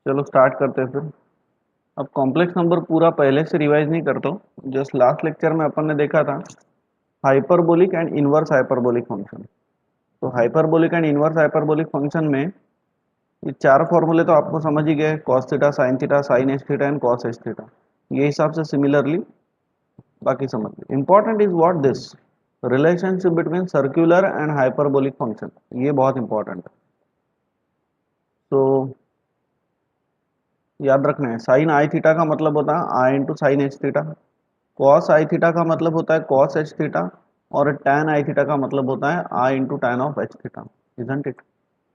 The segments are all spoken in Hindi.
चलो स्टार्ट करते हैं फिर। अब कॉम्प्लेक्स नंबर पूरा पहले से रिवाइज नहीं करता हूँ, जस्ट लास्ट लेक्चर में अपन ने देखा था hyperbolic and inverse hyperbolic function. तो hyperbolic and inverse hyperbolic function में ये चार फॉर्मूले तो आपको समझ ही गए, cos theta, sine theta, sine H theta and cos H theta. ये हिसाब से सिमिलरली बाकी समझ लो। Important is what this relationship between circular and hyperbolic function, ये बहुत इंपॉर्टेंट है। तो याद रखना है, साइन आई थीटा का मतलब होता है आई into sine H theta, cos I theta का मतलब होता है कॉस एच थीटा, और टैन आई थीटा का मतलब होता है आई into tan of H theta. Isn't it?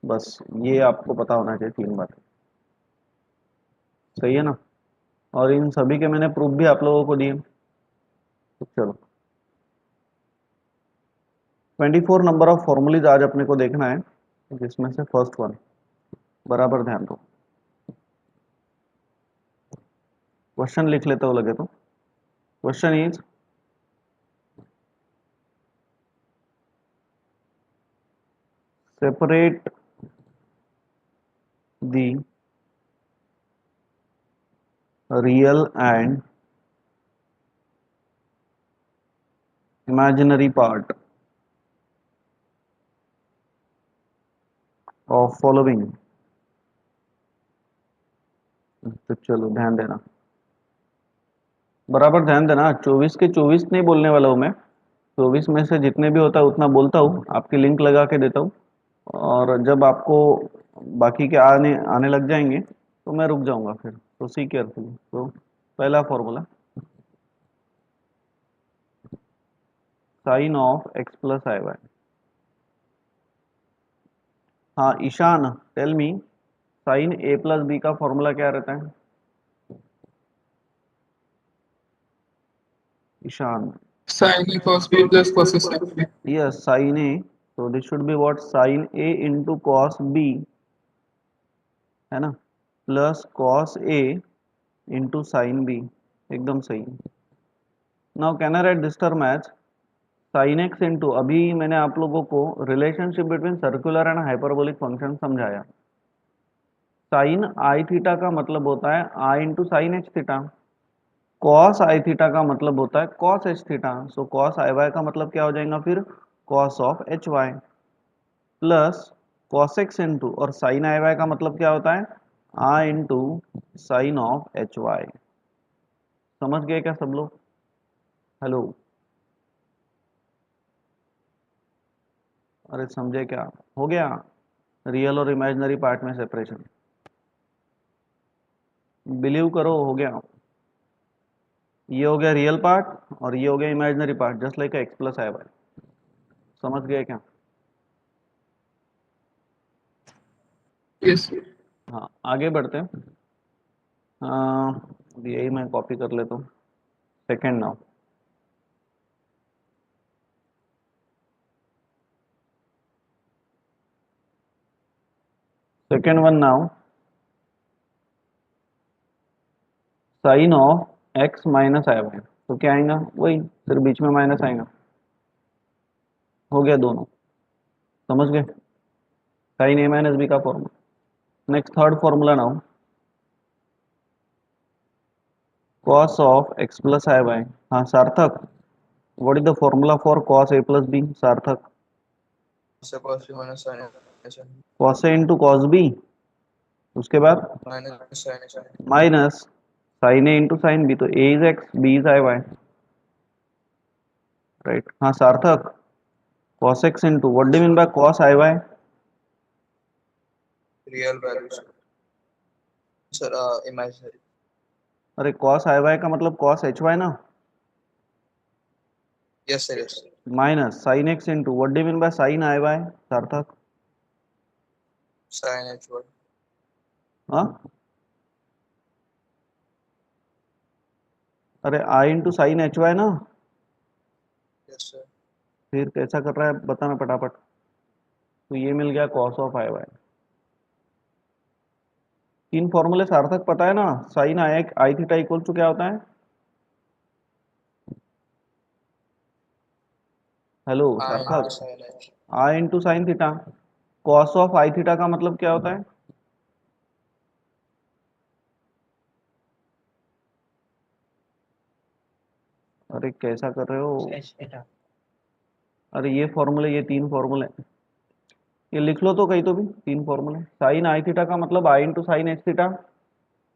बस ये आपको पता होना चाहिए, तीन बातें। सही है ना? और इन सभी के मैंने प्रूफ भी आप लोगों को दिए। तो चलो 24 नंबर ऑफ फॉर्मूलीज आज अपने को देखना है, जिसमें से फर्स्ट वन, बराबर ध्यान दो। क्वेश्चन लिख लेते हो लगे तो। Question is separate the real and imaginary part of following। तो चलो ध्यान देना, बराबर ध्यान देना। 24 के 24 नहीं बोलने वाला हूँ मैं, 24 में से जितने भी होता है उतना बोलता हूँ, आपकी लिंक लगा के देता हूँ। और जब आपको बाकी के आने आने लग जाएंगे तो मैं रुक जाऊंगा फिर। तो सी केयरफुली। तो पहला formula, sine of x plus I Y. हाँ Ishan, tell me, sine A plus B का फॉर्मूला क्या रहता है? Ishan. Sin A cos B plus cos A sin B. Yes, sine A, तो this should be what, sine A into cos B, है ना, प्लस कॉस ए इंटू साइन बी। एकदम सही। Now can I write this term as sine x into, अभी मैंने आप लोगों को relationship between circular and hyperbolic function समझाया। साइन आई थीटा का मतलब होता है आई into sine H theta, cos I theta का मतलब होता है cos H theta. So cos आई वाई का मतलब क्या हो जाएगा फिर, cos of H Y, plus cos X into, और साइन आई वाई का मतलब क्या होता है, आई into sine of H Y. समझ गए क्या सब लोग? हेलो? अरे समझे क्या? हो गया रियल और इमेजिनरी पार्ट में सेपरेशन? बिलीव करो, हो गया। ये हो गया रियल पार्ट और ये हो गया imaginary part, just like X plus आई वाई। समझ गए क्या? Yes. हाँ आगे बढ़ते हैं। अभी यही मैं कॉपी कर लेता हूँ। Second now, second one now, sine of x minus I y. तो क्या आएगा, वही सिर्फ बीच में माइनस आएगा। हो गया दोनों। समझ गए? साइन ए माइनस बी का formula. Next third formula now, cos of x plus I Y. हाँ Sarthak, what is the formula for cos A plus B? Sarthak, So cos B minus sin A sin B cos A into cos B, उसके बाद minus sin A sin B. Minus sine A into sine B. तो A is X, B is I Y, right? हाँ Sarthak, cos x into, what do mean by cos i y? Real values. Sir, imaginary. अरे cos आई वाई का मतलब cos एच वाई ना, Yes, sir. Yes. Minus sine x into, what do mean by sine I y? Sarthak? Sin H one. हाँ, अरे i into sine h y ना। Yes, sir. फिर कैसा कर रहा है बताना फटाफट। तो ये मिल गया cos ऑफ आई वाई। तीन फॉर्मूले सार्थक पता है ना? Sine i i theta equal to क्या होता है? Hello I into Sarthak, sin H. I into sine theta. cos of I theta का मतलब क्या होता है? अरे कैसा कर रहे हो? अरे ये फॉर्मूले, ये तीन फॉर्मूले, ये लिख लो तो कहीं तो भी तीन फॉर्मूले। साइन आई थीटा का मतलब आई into sine H theta,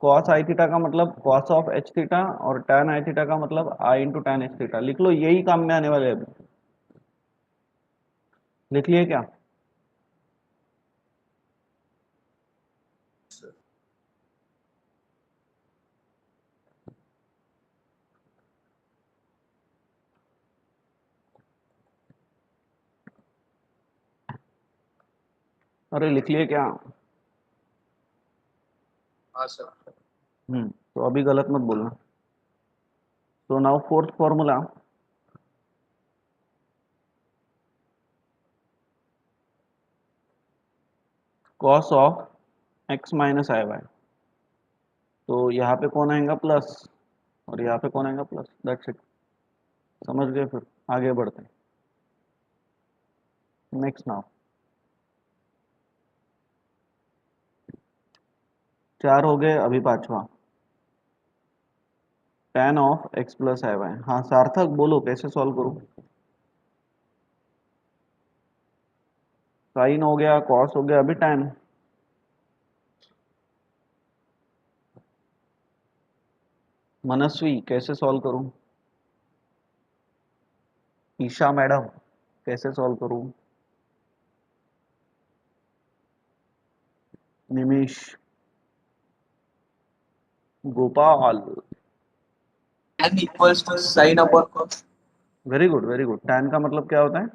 cos I theta का मतलब कॉस ऑफ एच थीटा, और tan आई थीटा का मतलब आई इंटू टैन एच थीटा। लिख लो, यही काम में आने वाले हैं अभी। लिख लिए क्या? अरे लिख लिए क्या? हाँ सर। तो अभी गलत मत बोलना। तो now fourth formula, cos of x minus I y. तो यहाँ पे कौन आएगा? प्लस, और यहाँ पे कौन आएगा? प्लस। That's it. समझ गए? फिर आगे बढ़ते हैं। नेक्स्ट नाउ, चार हो गए, अभी पांचवा, tan of x plus I Y. हाँ सार्थक बोलो कैसे सॉल्व करूं? साइन हो गया, कॉस हो गया, अभी tan। मनस्वी कैसे सॉल्व करूं? ईशा मैडम कैसे सॉल्व करूं? Nimish, Gopal. tan equals to sine upon cos. Very good very good. tan का मतलब क्या होता है?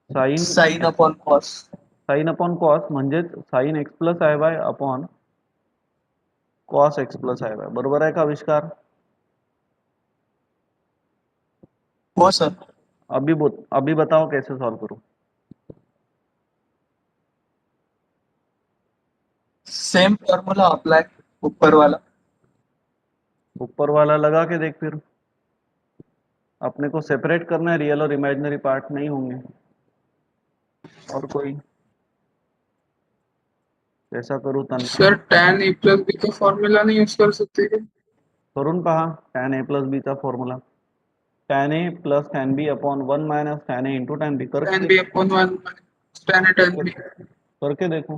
Sine, sine upon cos. Sine upon cos म्हणजेच sine x plus I Y upon cos X plus I Y. बरोबर आहे का आविष्कार? हो सर। अभी बताओ कैसे सॉल्व करूं? सेम फॉर्मूला अप्लाई, ऊपर वाला। ऊपर वाला लगा के देख फिर। अपने को सेपरेट करना है, रियल और इमेजिनरी पार्ट नहीं होंगे। और कोई? कैसा करूं Tanmay? Sir tan A plus B का फॉर्मूला नहीं यूज कर सकते क्या? करून पहा tan ए प्लस बी चा formula, tan A plus tan B upon one minus tan A into tan B. करके tan बी देखो, upon one tan A tan करके बी। करके देखो।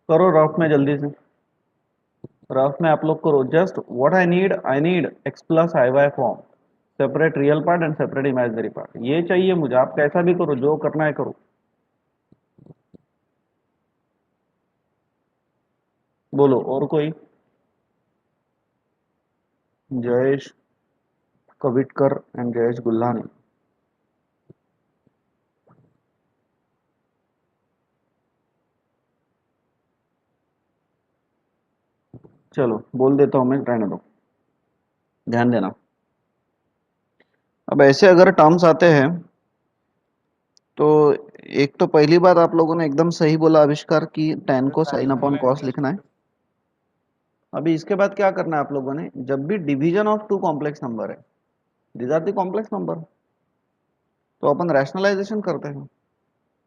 करो रफ में जल्दी से। रफ में आप लोग करो। Just what I need x plus I y form, separate real part and separate imaginary part, ये चाहिए मुझे। आप कैसा भी करो, जो करना है करो। बोलो और कोई? जयेश कविटकर एंड जयेश गुल्हानी। चलो बोल देता हूं मैं, रहने दो, ध्यान देना। अब ऐसे अगर टर्म्स आते हैं तो एक तो पहली बात आप लोगों ने एकदम सही बोला आविष्कार की tan को साइन अपॉन कॉस लिखना है। अभी इसके बाद क्या करना है आप लोगों ने? जब भी division of two complex number है, these are the complex number, तो अपन रैशनलाइजेशन करते हैं।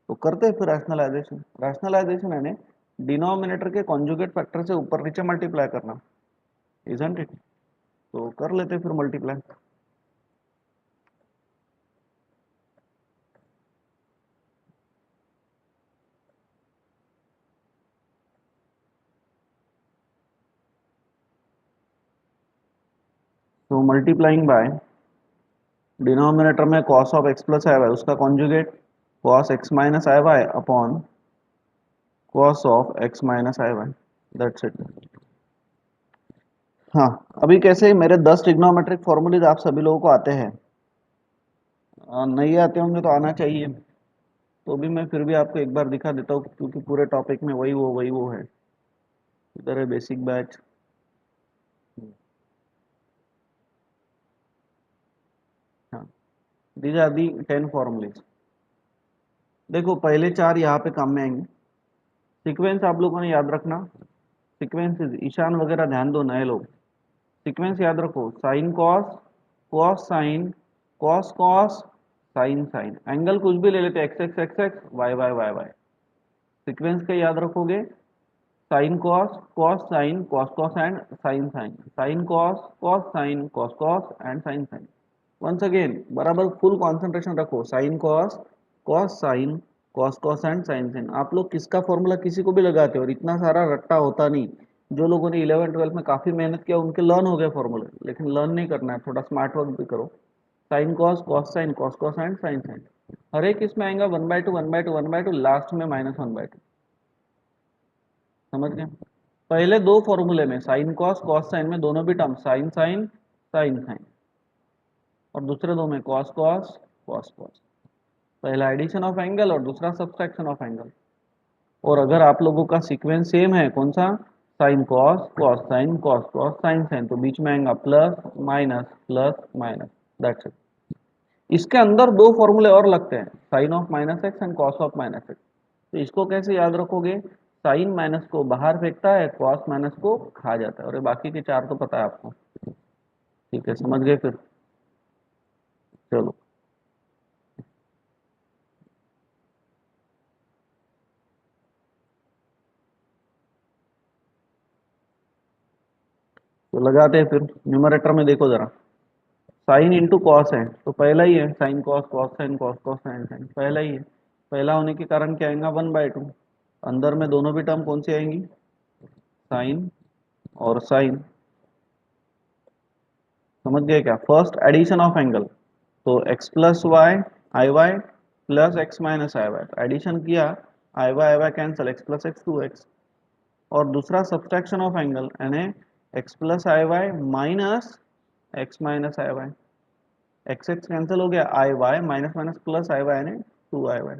तो करते हैं फिर रैशनलाइजेशन। रैशनलाइजेशन यानी डिनोमिनेटर के कॉन्जुगेट फैक्टर से ऊपर नीचे मल्टीप्लाई करना, इजंट इट? तो कर लेते हैं फिर मल्टीप्लाई। तो मल्टीप्लाइंग बाय डिनोमिनेटर में cos of x plus I Y, उसका conjugate cos X minus I Y upon cos of x minus I Y. That's it. हाँ, अभी कैसे मेरे 10 ट्रिग्नोमेट्रिक फॉर्मूलेज आप सभी लोगों को आते हैं? नहीं आते होंगे तो आना चाहिए। तो भी मैं फिर भी आपको एक बार दिखा देता हूँ, क्योंकि पूरे टॉपिक में वही वो है। इधर है बेसिक बैच। हाँ, दीज आर दी 10 फॉर्मूलेज। देखो पहले चार यहाँ पे काम में आएंगे। सीक्वेंस आप लोगों ने याद रखना। सीक्वेंसेस, ईशान वगैरह ध्यान दो नए लोग। सीक्वेंस याद रखो, sine cos, cos sine, cos cos, sine sine. Angle कुछ भी ले लेते, x x x x, y y y y. Sequence का याद रखोगे, sine cos, cos sine, cos cos and sine sine, sine cos, cos sine, cos cos and sine sine. Once again बराबर फुल कंसंट्रेशन रखो, sine cos, cos sine, cos cos and sine sine. आप लोग किसका फॉर्मूला किसी को भी लगाते हो और इतना सारा रट्टा होता नहीं। जो लोगों ने 11 12 में काफी मेहनत किया उनके लर्न हो गए फॉर्मूले, लेकिन लर्न नहीं करना है, थोड़ा स्मार्ट वर्क भी करो। Sine cos, cos sine, cos cos and sine sine, हर एक इसमें आएगा 1/2 1/2 1/2, लास्ट में -1/2। समझ गए? पहले दो फॉर्मूले में साइन कॉस, कॉस साइन में दोनों भी term sine sine, sine sine, और दूसरे दो में कॉस कॉस, कॉस कॉस। पहला एडिशन ऑफ एंगल और दूसरा सब्सट्रैक्शन ऑफ एंगल। और अगर आप लोगों का सीक्वेंस सेम है, कौन सा, sine cos, cos sine, cos cos, sine sine, तो बीच में आएगा प्लस माइनस, दैट्स इट। इसके अंदर दो फॉर्मूले और लगते हैं, sine of minus x and cos of minus x. तो इसको कैसे याद रखोगे, साइन माइनस को बाहर फेंकता है, कॉस माइनस को खा जाता है, और ये बाकी के चार तो पता है आपको। ठीक है, समझ गए फिर? चलो, तो लगाते हैं फिर। न्यूमरेटर में देखो जरा, साइन इंटू कॉस है तो पहला ही है, sine cos, cos sine, cos cos sine sine, पहला ही है। पहला होने के कारण क्या आएगा, 1/2। अंदर में दोनों भी टर्म कौन सी आएंगी, साइन और साइन। समझ गए क्या? फर्स्ट एडिशन ऑफ एंगल, तो x plus Y I Y plus x minus I Y, addition किया, I Y cancel, x plus x 2x। और दूसरा सब्सट्रैक्शन ऑफ एंगल यानी x प्लस आई वाई माइनस एक्स माइनस आई वाई, एक्स एक्स कैंसिल हो गया, I Y minus minus plus I Y यानी 2 आई वाई।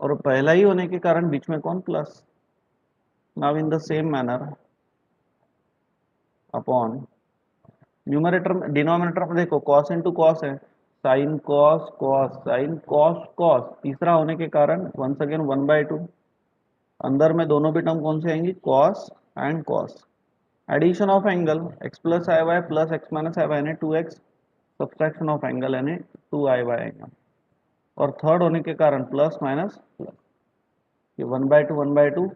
और पहला ही होने के कारण बीच में कौन, plus. Now in the same manner upon numerator में, डिनोमिनेटर में देखो कॉस इंटू कॉस है, sine cos, cos sine, cos cos, तीसरा होने के कारण वंस अगेन 1/2। अंदर में दोनों भी टर्म कौन से आएंगी, cos and cos. Addition of angle, x plus I Y plus x minus I Y यानी 2x, सब्सट्रैक्शन ऑफ एंगल यानी 2 आई वाई आएगा। और थर्ड होने के कारण प्लस माइनस प्लस, ये 1/2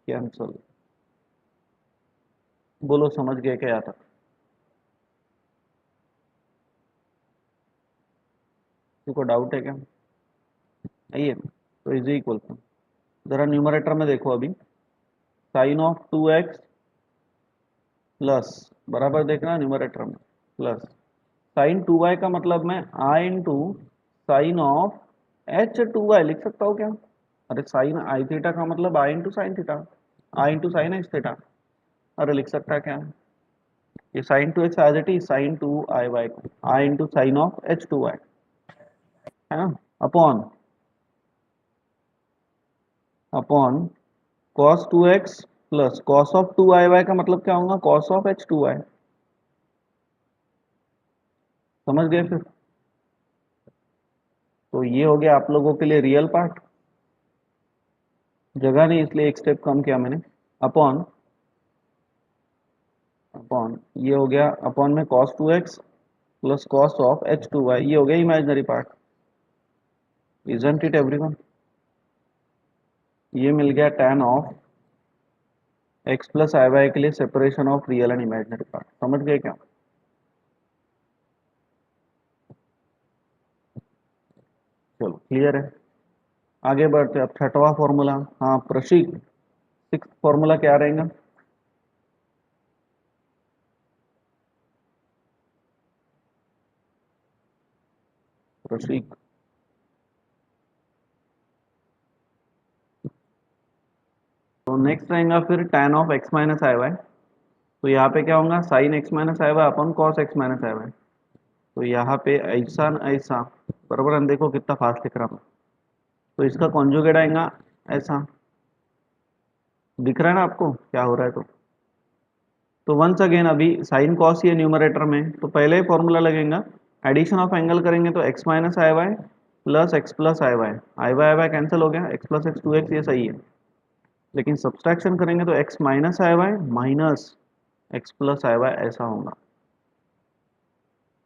कैंसल। बोलो समझ गए क्या आता? किसी को डाउट है क्या? आइए, तो इज इक्वल टू, जरा न्यूमरेटर में देखो अभी, साइन ऑफ 2x प्लस, बराबर देखना न्यूमरेटर में, प्लस साइन 2y का मतलब मैं आई इंटू साइन ऑफ h2y लिख सकता हूँ क्या? अरे साइन आई थीटा का मतलब आई into sine theta, I into sine H theta. अरे लिख सकता है क्या, ये साइन 2x आ जाती, साइन 2 आई वाई को आई इंटू साइन ऑफ h2y, है ना, upon upon cos 2x plus cos of 2 i Y का मतलब क्या होगा, कॉस ऑफ h2y। समझ गए फिर? तो ये हो गया आप लोगों के लिए रियल पार्ट, जगह नहीं इसलिए एक स्टेप कम किया मैंने। अपॉन अपॉन ये हो गया, अपॉन में cos 2x plus cos of h2y, ये हो गया imaginary part. Isn't it everyone? ये मिल गया tan of x plus I y के लिए separation of real and imaginary part. समझ गए क्या? चलो क्लियर है, आगे बढ़ते हैं। अब छठवां फॉर्मूला, हाँ प्रशीक, सिक्स फॉर्मूला क्या रहेगा? प्रशीक, तो नेक्स्ट रहेगा फिर tan of x minus I y. तो यहाँ पे क्या होगा, साइन x माइनस आई y upon cos x minus आई वाई। तो यहाँ पे ऐसा न ऐसा, बराबर, हम देखो कितना फास्ट लिख रहा हूँ। तो इसका कॉन्जुगेट आएगा ऐसा, दिख रहा है ना आपको क्या हो रहा है? तो वंस अगेन अभी साइन कॉस ये न्यूमरेटर में, तो पहले ही फॉर्मूला लगेगा, एडिशन ऑफ एंगल करेंगे तो x माइनस आई वाई प्लस एक्स प्लस आई वाई कैंसिल हो गया, x प्लस एक्स 2x, ये सही है। लेकिन सब्सट्रैक्शन करेंगे तो x माइनस आई वाई माइनस एक्स प्लस आई वाई ऐसा होगा,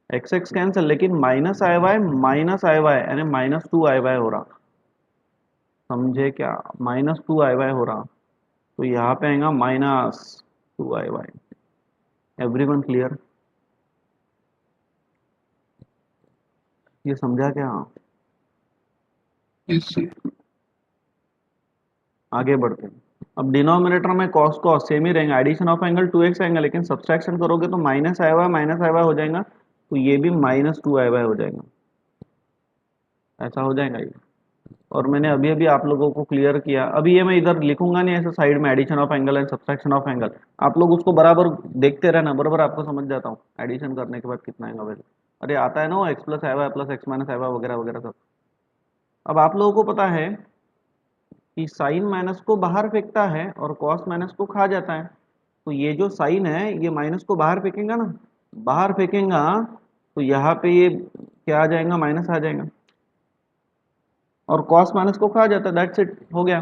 एक्स एक्स कैंसिल, लेकिन माइनस आई वाई यानी -2 आई वाई हो रहा। समझे क्या? -2 आई वाई हो रहा, तो यहाँ पे आएगा -2 आई वाई। Everyone clear? ये समझा क्या? yes sir. आगे बढ़ते हैं। अब डिनोमिनेटर में कॉस कॉस सेम ही रहेंगे, एडिशन ऑफ एंगल 2x आएगा, लेकिन सब्सट्रैक्शन करोगे तो माइनस आया हुआ माइनस आया हुआ हो जाएगा, तो ये भी -2 आया हुआ हो जाएगा, ऐसा हो जाएगा ये। और मैंने अभी अभी आप लोगों को क्लियर किया, अभी ये मैं इधर लिखूंगा नहीं ऐसे साइड में, addition of angle and subtraction of angle, आप लोग उसको बराबर देखते रहना, बराबर आपको समझ जाता हूँ एडिशन करने के बाद कितना एंगल बचेगा। अरे आता है ना वो एक्स प्लस आया हुआ प्लस एक्स माइनस आया हुआ वगैरह वगैरह सब। अब आप लोगों को पता है कि साइन माइनस को बाहर फेंकता है और कॉस माइनस को खा जाता है, तो ये जो साइन है ये माइनस को बाहर फेंकेगा ना, बाहर फेंकेगा, तो यहाँ पे ये क्या आ जाएगा, माइनस आ जाएगा, और कॉस माइनस को खा जाता है, दैट्स इट, हो गया,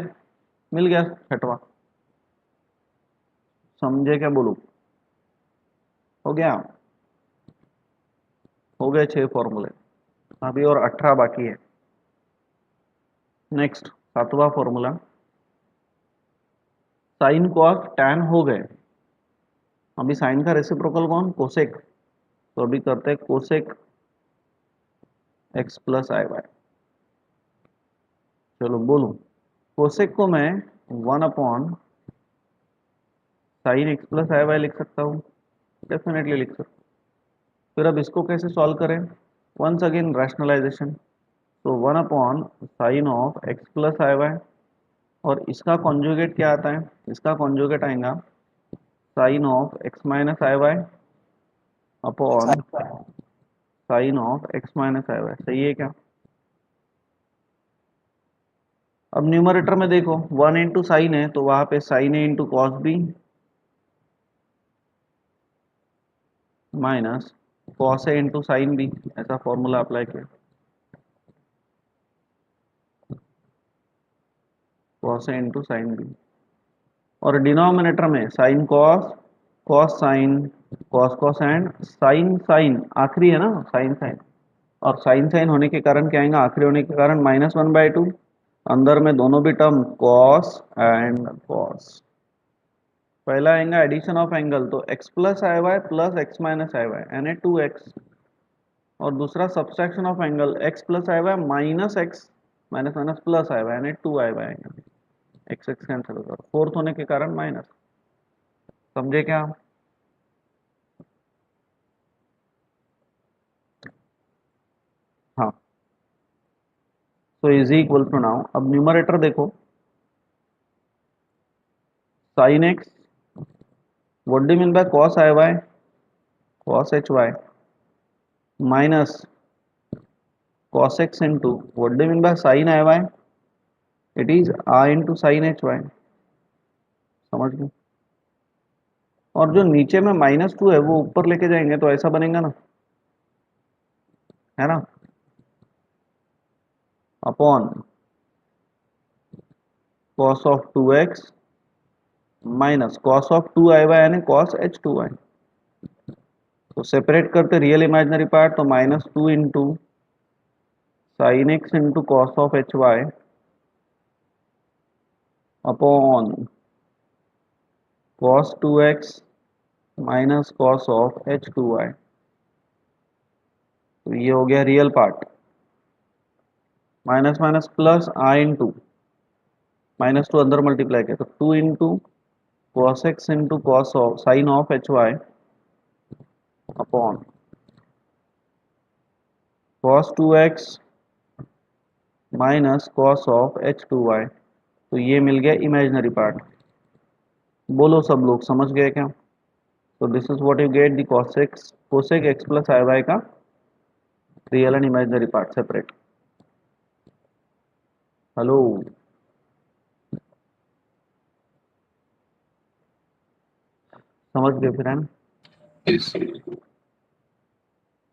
मिल गया छठवा। समझे क्या बोलूं? हो गया, हो गए 6 फॉर्मूले, अभी और 18 बाकी है। नेक्स्ट 7वां फॉर्मूला, साइन कॉस टैन हो गए, अभी साइन का रेसिप्रोकल कौन, कोसेक, तो अभी करते हैं कोसेक एक्स प्लस आई वाई। चलो बोलो, कोसेक को मैं 1/sin एक्स प्लस आई वाई लिख सकता हूँ, डेफिनेटली लिख सकता हूँ। फिर अब इसको कैसे सॉल्व करें, वंस अगेन रैशनलाइजेशन, तो 1/sin of x plus I Y, और इसका कॉन्जुगेट क्या आता है, इसका कॉन्जुगेट आएगा sine of x minus I Y upon sine of x minus I y, सही है क्या? अब न्यूमरेटर में देखो 1 इंटू साइन है, तो वहां पे साइन ए into cos B minus cos ए इंटू साइन बी, ऐसा फॉर्मूला अप्लाई किया, कॉस ए इंटू साइन बी, और डिनोमिनेटर में sine cos, cos sine, cos cos and sine sine, आखिरी है ना साइन साइन, और साइन साइन होने के कारण क्या आएगा, आखिरी होने के कारण -1/2, अंदर में दोनों भी टर्म कॉस एंड कॉस। पहला आएगा एडिशन ऑफ एंगल, तो x प्लस आई वाई प्लस एक्स माइनस आई वाई यानी 2x, और दूसरा subtraction of angle x plus I Y minus x minus minus plus I Y यानी 2 आई वाई आएगा, एक्स एक्स कैंसिल होगा, फोर्थ होने के कारण माइनस। समझे क्या? हाँ, तो इज इक्वल टू नाउ, अब न्यूमरेटर देखो, sine x, what do mean by cos I y, cos H y, minus cos x into what do you mean by sin i y, it is I into sin h y, समझ गए? और जो नीचे में -2 है वो ऊपर लेके जाएंगे तो ऐसा बनेगा ना, है ना, upon cos of 2x minus cos of 2i y यानी cos h2y, तो सेपरेट करते रियल इमेजिनरी पार्ट, तो -2 into sine x into cos of H Y upon cos 2x minus cos of h2y, तो ये हो गया real part, minus minus plus आई इंटू -2 अंदर मल्टीप्लाई किया, तो 2 into cos X into cos of sine of H Y upon cos 2x minus cos of h2y, तो ये मिल गया इमेजिनरी पार्ट। बोलो सब लोग समझ गए क्या? तो this is what you get the cosec X plus I Y का real and imaginary part separate. Hello, समझ गए फिर, है ना? Yes sir.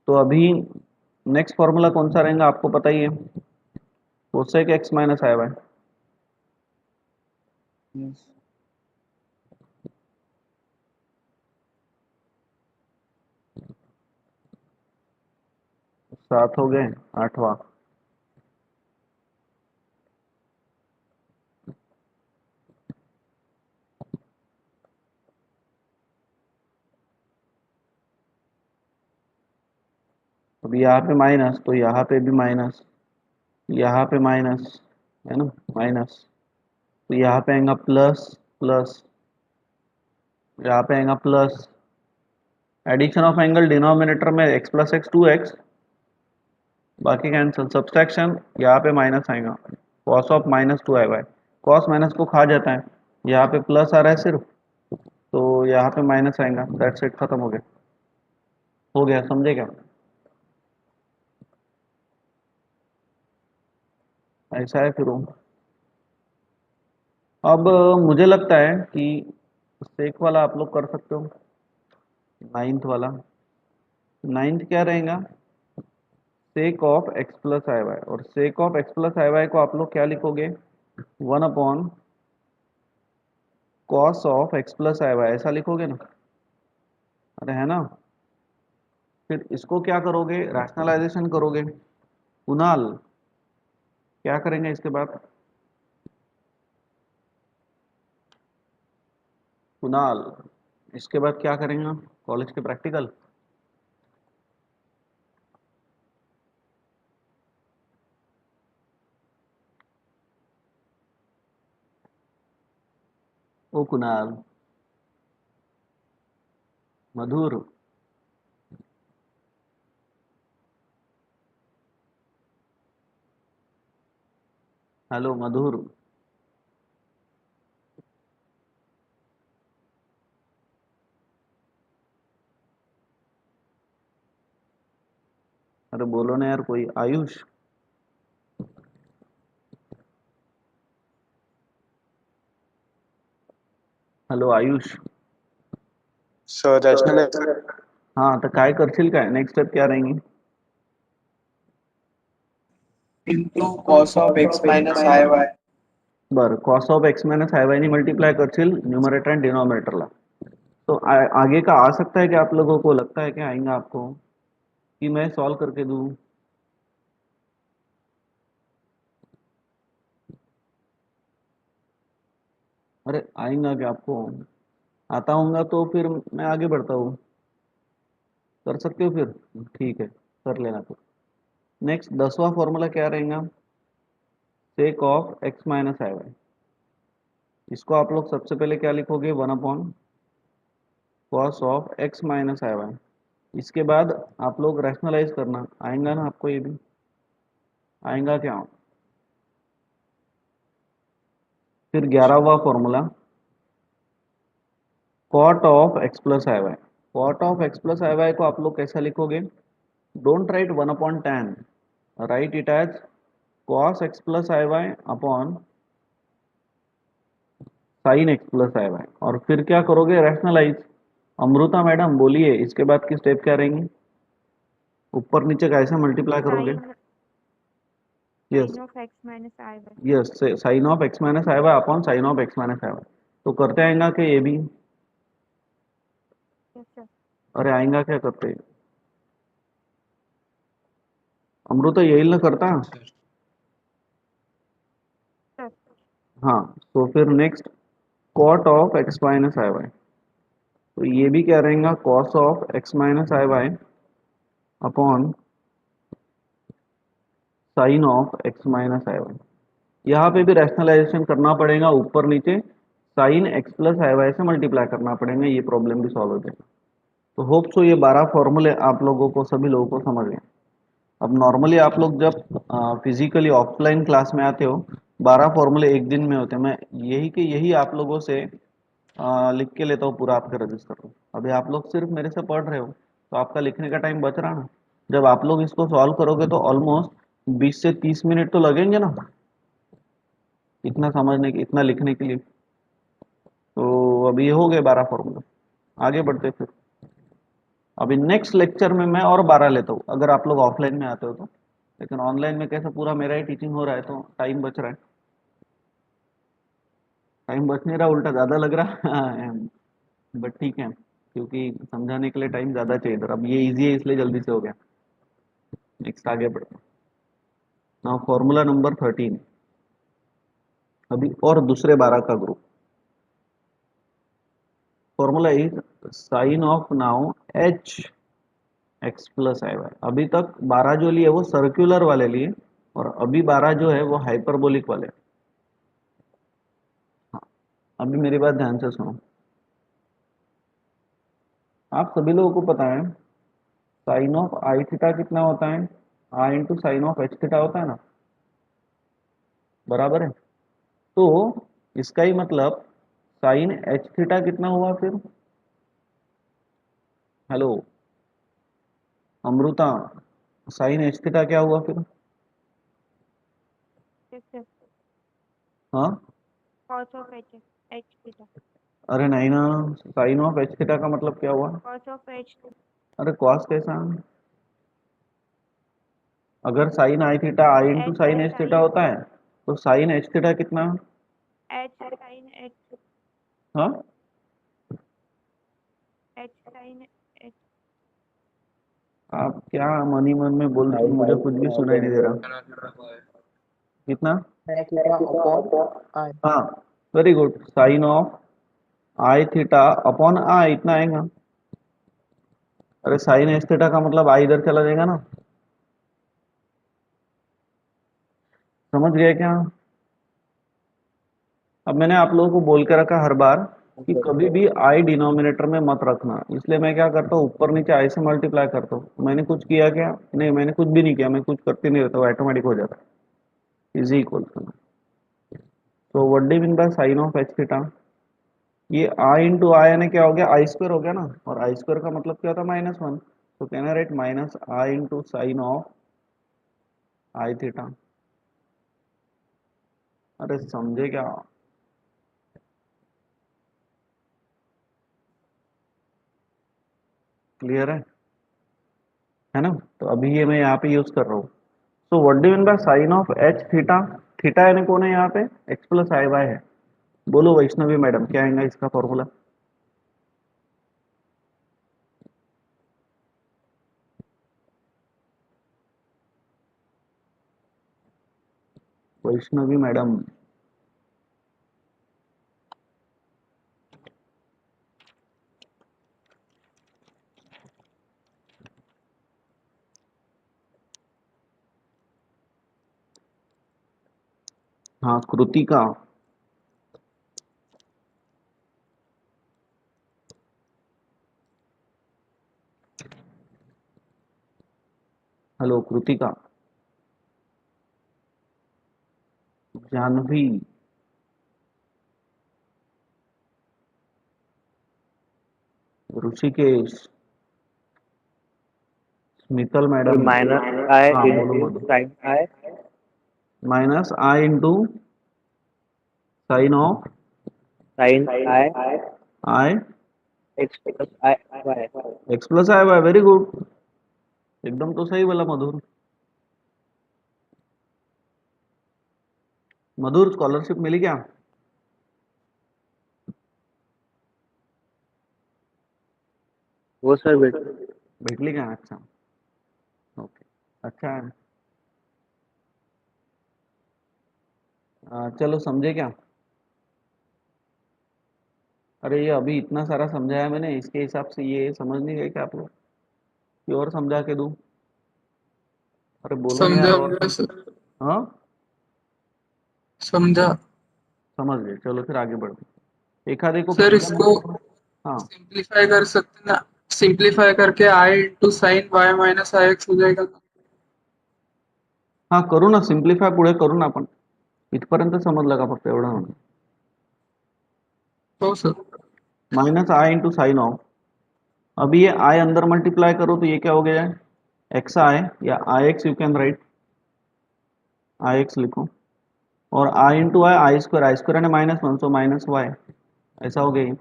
तो अभी नेक्स्ट फॉर्मूला कौन सा रहेगा आपको पता ही है, कोसेक एक्स माइनस आई वाई, Yes. 7 हो गए, 8वां, अभी यहाँ पे माइनस, तो यहाँ पे भी माइनस, यहाँ पे माइनस, है ना, माइनस, तो यहाँ पे आएगा प्लस प्लस, यहाँ पे आएगा plus, addition of angle denominator में x प्लस एक्स 2x, बाकी कैंसिल, सब्सट्रैक्शन यहाँ पे माइनस आएगा, cos of minus 2 cos minus को खा जाता है, यहाँ पे प्लस आ रहा है सिर्फ, तो यहाँ पे माइनस आएगा, दैट्स इट, खत्म हो गया, समझे क्या? ऐसा है फिर वो। अब मुझे लगता है कि सेक वाला आप लोग कर सकते हो, नाइन्थ वाला। नाइन्थ क्या रहेगा? Sec of x plus I Y, और sec of x plus I Y को आप लोग क्या लिखोगे? 1 upon cos of x plus I Y, ऐसा लिखोगे ना? अरे है ना? फिर इसको क्या करोगे? रैशनलाइजेशन करोगे। कुणाल क्या करेंगे इसके बाद? कुणाल इसके बाद क्या करेंगे कॉलेज के प्रैक्टिकल? ओ कुणाल, मधुर, हेलो मधुर, अरे बोलो ना यार कोई। Ayush, hello Ayush. Sir rational हाँ तर काय करशील, काय नेक्स्ट स्टेप क्या रहेंगी? into cos of x minus iy. बरं, cos of x minus I y ने मल्टीप्लाई करशील न्यूमरेटर एंड डिनोमिनेटरला, तो आगे का आ सकता है कि आप लोगों को लगता है कि आएंगा आपको, कि मैं सॉल्व करके दूं? अरे आएंगा क्या आपको? आता होगा तो फिर मैं आगे बढ़ता हूँ, कर सकते हो फिर? ठीक है, कर लेना फिर। नेक्स्ट 10वां फॉर्मूला क्या रहेगा? Sec of x minus I y, इसको आप लोग सबसे पहले क्या लिखोगे? 1 upon cos of x minus I y. इसके बाद आप लोग रैशनलाइज करना, आएगा ना आपको ये भी? आएगा क्या? फिर 11वां formula, cot of x plus I Y. Cot of x plus I Y को आप लोग कैसा लिखोगे? Don't write 1/tan, write it as cos x plus I Y upon sine x plus I Y, और फिर क्या करोगे? रैशनलाइज। अमृता मैडम बोलिए, इसके बाद की स्टेप क्या रहेंगी? ऊपर नीचे कैसे मल्टीप्लाई करोगे? Sine yes, sine of x minus I y. Yes, sine of x minus I Y upon sine of x minus I y. तो करते आएगा कि ये भी? Yes sir. अरे आएगा क्या करते? अमृता यही ना करता? सर हाँ, तो फिर next cot of x minus I y, तो ये भी क्या रहेगा? Cos of x minus I Y upon sine of x minus I y. यहाँ पे भी रैशनलाइजेशन करना पड़ेगा, ऊपर नीचे साइन एक्स प्लस आई वाई से मल्टीप्लाई करना पड़ेगा, ये प्रॉब्लम भी सॉल्व हो जाएगा। तो होप सो ये 12 फॉर्मूले आप लोगों को, सभी लोगों को समझ गए। अब नॉर्मली आप लोग जब फिजिकली ऑफलाइन क्लास में आते हो, 12 फॉर्मूले एक दिन में होते हैं, मैं यही के यही आप लोगों से लिख के लेता हूँ पूरा आपके रजिस्टर में। अभी आप लोग सिर्फ मेरे से पढ़ रहे हो, तो आपका लिखने का टाइम बच रहा ना। जब आप लोग इसको सॉल्व करोगे तो ऑलमोस्ट 20 से 30 मिनट तो लगेंगे ना, इतना समझने के, इतना लिखने के लिए। तो अभी ये हो गए 12 फॉर्मूला, आगे बढ़ते फिर। अभी नेक्स्ट लेक्चर में मैं और 12 लेता हूँ, अगर आप लोग ऑफलाइन में आते हो तो। लेकिन ऑनलाइन में कैसा पूरा मेरा ही टीचिंग हो रहा है, तो टाइम बच रहा है। टाइम बच नहीं रहा, उल्टा ज़्यादा लग रहा है, बट ठीक है, क्योंकि समझाने के लिए टाइम ज़्यादा चाहिए इधर। अब ये इजी है इसलिए जल्दी से हो गया। नेक्स्ट आगे बढ़ते हैं। नाउ फॉर्मूला नंबर 13, अभी और दूसरे 12 का group. Formula is sine of now h x plus I y. अभी तक 12 जो लिए वो सर्कुलर वाले लिए, और अभी 12 जो है वो हाइपरबोलिक वाले। हाँ, अभी मेरी बात ध्यान से सुनो। आप सभी लोगों को पता है साइन ऑफ आई थीटा कितना होता है, आई into sine of H theta होता है ना, बराबर है। तो इसका ही मतलब साइन एच थीटा कितना हुआ फिर? Hello Amrita, sine H theta क्या हुआ फिर? Yes, sir. हाँ, Cos of H theta. अरे नहीं ना, साइन ऑफ एच थीटा का मतलब क्या हुआ? Cos of H अरे कॉस कैसा? अगर sine I theta I into H sine H theta sin होता है तो साइन एच थीटा कितना? H sin H हाँ, H sin H आप क्या मन ही मन में बोल रहे हो, मुझे कुछ भी सुनाई नहीं दे रहा। कितना? Theta upon I. हाँ, very good, sine of I theta upon I इतना आएगा। अरे साइन एच थीटा का मतलब आई इधर चला जाएगा ना, समझ गए क्या? अब मैंने आप लोगों को बोल के रखा हर बार कि कभी भी आई डिनोमिनेटर में मत रखना, इसलिए मैं क्या करता हूँ ऊपर नीचे आई से मल्टीप्लाई करता हूँ। मैंने कुछ किया क्या? नहीं, मैंने कुछ भी नहीं किया, मैं कुछ करते नहीं रहता, वो ऑटोमेटिक हो जाता है। इज इक्वल टू, तो what do mean by sine of H theta? ये आई इंटू आई यानी क्या हो गया, आई स्क्वायर हो गया ना, और आई स्क्वायर का मतलब क्या होता है, -1। तो कहना right minus i into sine of I theta. अरे समझे क्या? क्लियर है ना? तो अभी ये मैं यहाँ पे यूज कर रहा हूँ। So what do mean by sine of H theta? Theta यानी कौन है यहाँ पे? एक्स प्लस आई वाई है। बोलो वैष्णवी मैडम क्या आएगा इसका फॉर्मूला? वैष्णवी मैडम। हाँ, Kritika. Hello Kritika. Janvi. Rishikesh. Smital madam. Minus i हाँ बोलो इंटू बोलो। Sine i. Minus i into sine of sine i i x plus I Y. X plus I y. Very good, एकदम तो सही बोला मधुर। मधुर स्कॉलरशिप मिली क्या? वो सर बेटा। भेटली क्या? अच्छा, ओके, अच्छा है। चलो समझे क्या? अरे ये अभी इतना सारा समझाया मैंने, इसके हिसाब से ये समझ नहीं गए क्या आप लोग? कि और समझा के दूं? अरे बोलो ना यार समझा और मेरा सर, हाँ, समझा। समझ गए, चलो फिर आगे बढ़ते। एक आधे को सर प्रॉब्लम इसको हो? हाँ सिंप्लीफाई कर सकते ना, सिंप्लीफाई करके आई into sine Y minus i x हो जाएगा। हाँ, करू ना सिम्प्लिफाय, पुढे करू ना आपण इथपर्यंत समजलं का फक्त एवढं? हो sir. Minus i into sine of, अभी ये आई अंदर मल्टीप्लाई करो तो ये क्या हो गया है, एक्स आई या i x, you can write i x लिखो, और आई इंटू आई स्क्वायर यानी -1, सो माइनस वाई, ऐसा हो गया ये।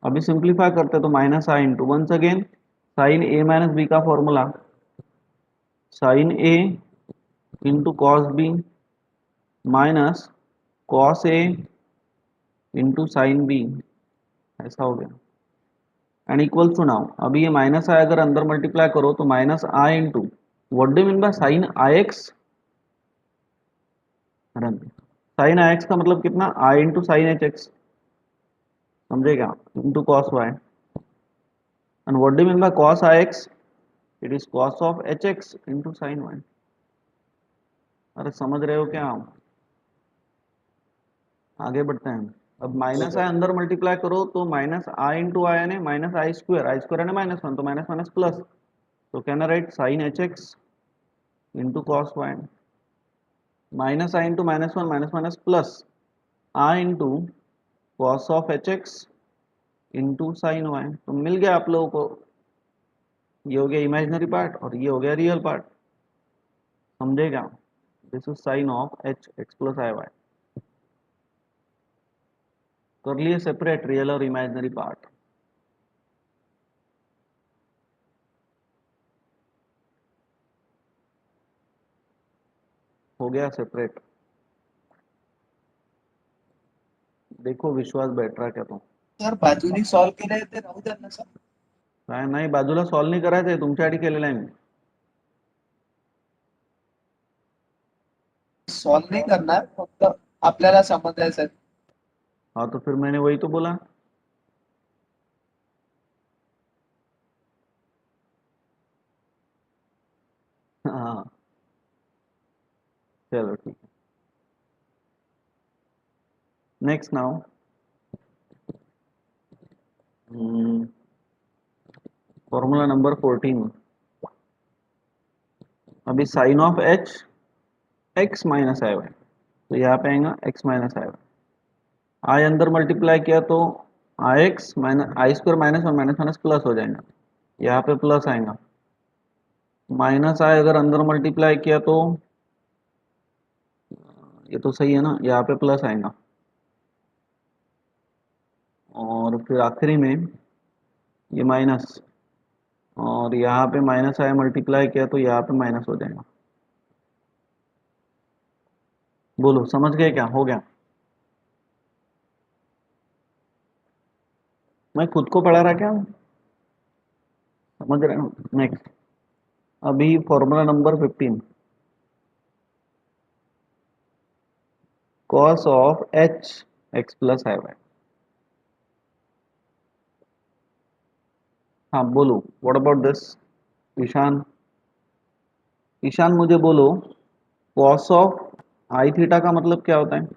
अभी सिंप्लीफाई करते तो minus i into once again sine A minus B का फॉर्मूला, साइन ए into cos B minus cos ए इंटू साइन बी, ऐसा हो गया। एंड इक्वल टू नाउ अभी ये माइनस आई अगर अंदर मल्टीप्लाई करो तो minus i into what do mean by sine i x, sine i x का मतलब कितना, i into sine h x, समझे क्या, into cos y. And what do mean by cos i x, it is cos of h x into sine y. अरे समझ रहे हो क्या आप? आगे बढ़ते हैं। अब माइनस आई अंदर मल्टीप्लाई करो तो माइनस आई इंटू आई यानी माइनस आई स्क्वायर यानी माइनस वन, तो माइनस माइनस प्लस, तो कहना right sine h x into cos y, minus i into minus one minus minus plus I into cos of h x into sine y. तो मिल गया आप लोगों को, ये हो गया इमेजिनरी पार्ट और ये हो गया रियल पार्ट। समझेगा? This is sine of h x plus I y. कर लिए सेपरेट रियल और इमेजिनरी पार्ट। हो गया सेपरेट। देखो विश्वास बैठ रहा क्या तो? सर बाजूनी सॉल्व केले ते राहू द्या ना सर. काय नाही, बाजूला सॉल्व नाही करायचं आहे, तुमच्यासाठी केलेलं आहे मी. सॉल्व नाही करणार, फक्त आपल्याला समजायचं आहे. हाँ तो फिर मैंने वही तो बोला. हाँ चलो ठीक है. Next now formula number 14. अभी sine of h x minus I y, तो यहाँ पे आएगा x minus I y. I अंदर मल्टीप्लाई किया तो i x minus i square minus one minus minus plus हो जाएगा, यहाँ पे प्लस आएगा. माइनस आई अगर अंदर मल्टीप्लाई किया तो ये तो सही है ना, यहाँ पे प्लस आएगा. और फिर आखिरी में ये माइनस, और यहाँ पे माइनस आई मल्टीप्लाई किया तो यहाँ पे माइनस हो जाएगा. बोलो समझ गए क्या? हो गया? मैं खुद को पढ़ा रहा क्या? समझ रहे हो? नेक्स्ट अभी formula number 15. cos of h x plus I Y. हाँ बोलो, what about this? Ishaan, Ishaan मुझे बोलो cos ऑफ आई थीटा का मतलब क्या होता है?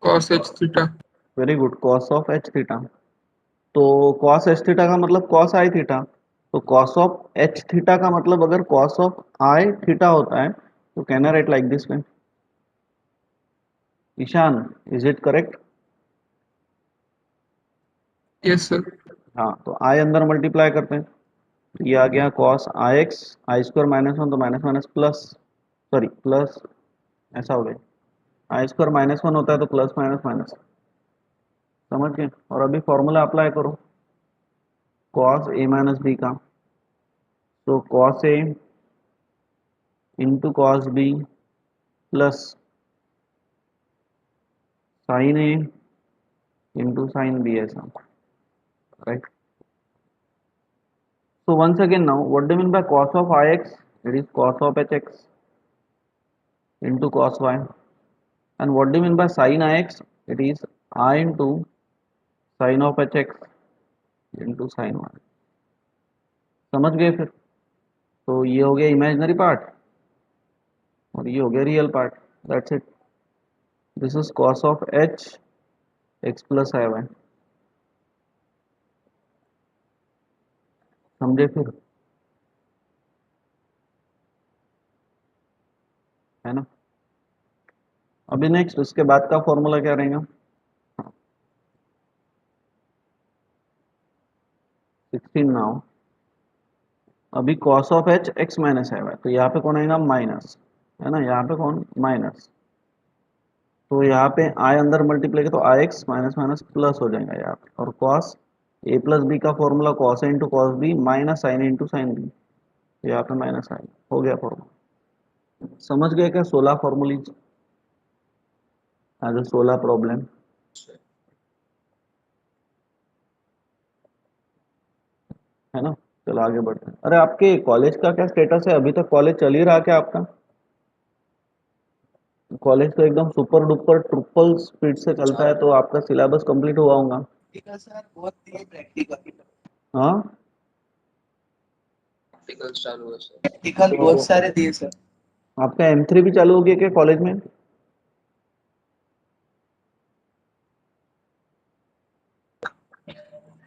cos h theta. Very good, cos of H theta. तो cos एच थीटा का मतलब cos आई थीटा, तो cos ऑफ एच थीटा का मतलब अगर cos ऑफ आई थीटा होता है तो कहना राइट लाइक दिस में. Ishaan, is it correct? Yes sir. हाँ तो आई अंदर मल्टीप्लाई करते हैं, तो ये आ गया cos I x i square minus one, तो minus minus plus, sorry plus, ऐसा हो गया. आई स्क्वायर माइनस वन होता है तो प्लस माइनस माइनस. समझ गए? और अभी फॉर्मूला अप्लाई करो cos ए माइनस बी का, तो cos a into cos b plus sine A into sine B, ऐसा right. So once again now, what do you mean by cos of ix? It is cos of hx into cos y. And what do you mean by sin ix? It is I into sin of hx into sin y. समझ गए फिर? तो ये हो गया इमेजिनरी पार्ट और ये हो गया real part. That's it. This is cos of h x plus i y. समझे फिर? है ना? अभी नेक्स्ट उसके बाद का फॉर्मूला क्या रहेगा? 16 नाउ. अभी cos of h x minus I y, तो यहाँ पे कौन आएगा? माइनस, है ना? यहाँ पे कौन? माइनस. तो यहाँ पे आई अंदर मल्टीप्लाई किया तो i x minus minus plus हो जाएगा यहाँ पे. और cos ए प्लस बी का formula cos a into cos B minus sine A into sine B, तो यहाँ पे माइनस आएगा. हो गया फॉर्मूला. समझ गए क्या? 16 फॉर्मूलीज एज 16 प्रॉब्लम. है ना? चलो आगे बढ़ते हैं. अरे आपके कॉलेज का क्या स्टेटस है? अभी तक कॉलेज चल ही रहा क्या आपका? कॉलेज तो एकदम सुपर डुपर ट्रिपल स्पीड से चलता है, तो आपका सिलेबस कंप्लीट हुआ होगा। सर बहुत दिए प्रैक्टिकल हाँ, प्रैक्टिकल चालू है सर। प्रैक्टिकल तो बहुत सारे दिए सर। आपका M3 भी चालू हो गया क्या कॉलेज में?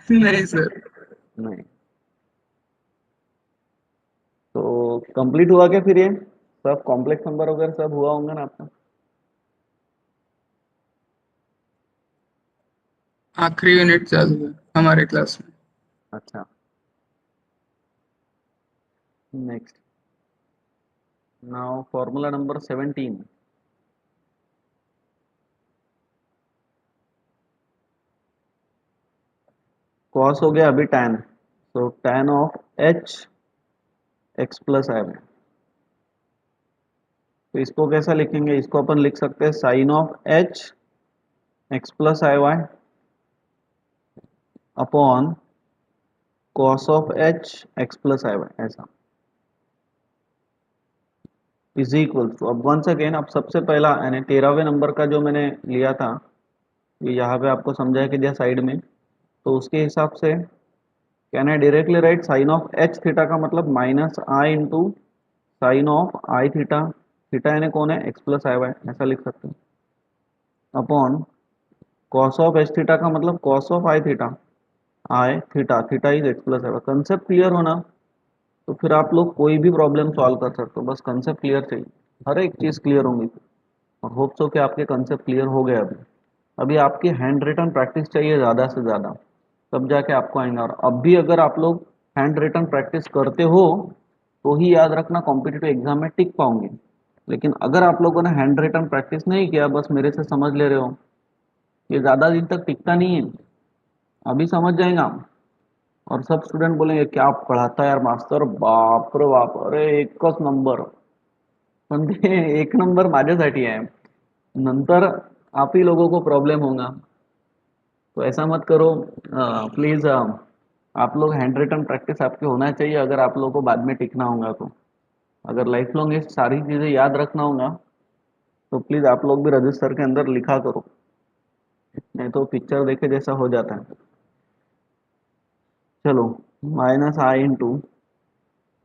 नहीं सर। नहीं, तो कंप्लीट हुआ क्या फिर ये सब कॉम्प्लेक्स नंबर वगैरह सब हुआ होगा ना आपका? आखिरी यूनिट चालू है हमारे क्लास में। अच्छा, next, now formula number 17। Cos हो गया अभी tan, तो tan of h x plus i. तो इसको कैसा लिखेंगे? इसको अपन लिख सकते हैं sine of h x plus I Y upon cos of h x plus I Y, ऐसा इज इक्वल टू, अब वंस अगेन, अब सबसे पहला यानी 13वें नंबर का जो मैंने लिया था, ये यहाँ पे आपको समझा के दिया साइड में, तो उसके हिसाब से can I directly write sine of h theta का मतलब minus i into sine of I theta, theta यानी कौन है? x प्लस आई वाई, ऐसा लिख सकते हैं, upon cos of H theta का मतलब cos of I theta, I theta, theta is x plus I. Concept clear होना, तो फिर आप लोग कोई भी प्रॉब्लम सॉल्व कर सकते हो, बस कंसेप्ट क्लियर चाहिए, हर एक चीज़ क्लियर होंगी। और होप सो कि आपके कंसेप्ट क्लियर हो गए। अभी अभी आपकी हैंड रिटन प्रैक्टिस चाहिए ज़्यादा से ज़्यादा, तब जाके आपको आएंगे। और अब भी अगर आप लोग हैंड रिटन प्रैक्टिस करते हो तो ही याद रखना कॉम्पिटिटिव एग्जाम में टिक पाओगे। लेकिन अगर आप लोगों ने हैंड रिटन प्रैक्टिस नहीं किया, बस मेरे से समझ ले रहे हो, ये ज़्यादा दिन तक टिकता नहीं है। अभी समझ जाएंगे आप, और सब स्टूडेंट बोलेंगे क्या पढ़ाता है यार मास्टर, बाप रे बाप, अरे एकच नंबर, पण ते एक नंबर माझ्यासाठी आहे, नंतर आप ही लोगों को प्रॉब्लम होगा। तो ऐसा मत करो प्लीज। आप लोग हैंड रिटन प्रैक्टिस आपके होना चाहिए, अगर आप लोगों को बाद में टिकना होगा तो। अगर लाइफ लॉन्ग ये सारी चीज़ें याद रखना होगा तो प्लीज़ आप लोग भी रजिस्टर के अंदर लिखा करो, नहीं तो पिक्चर देखे जैसा हो जाता है। चलो, minus i into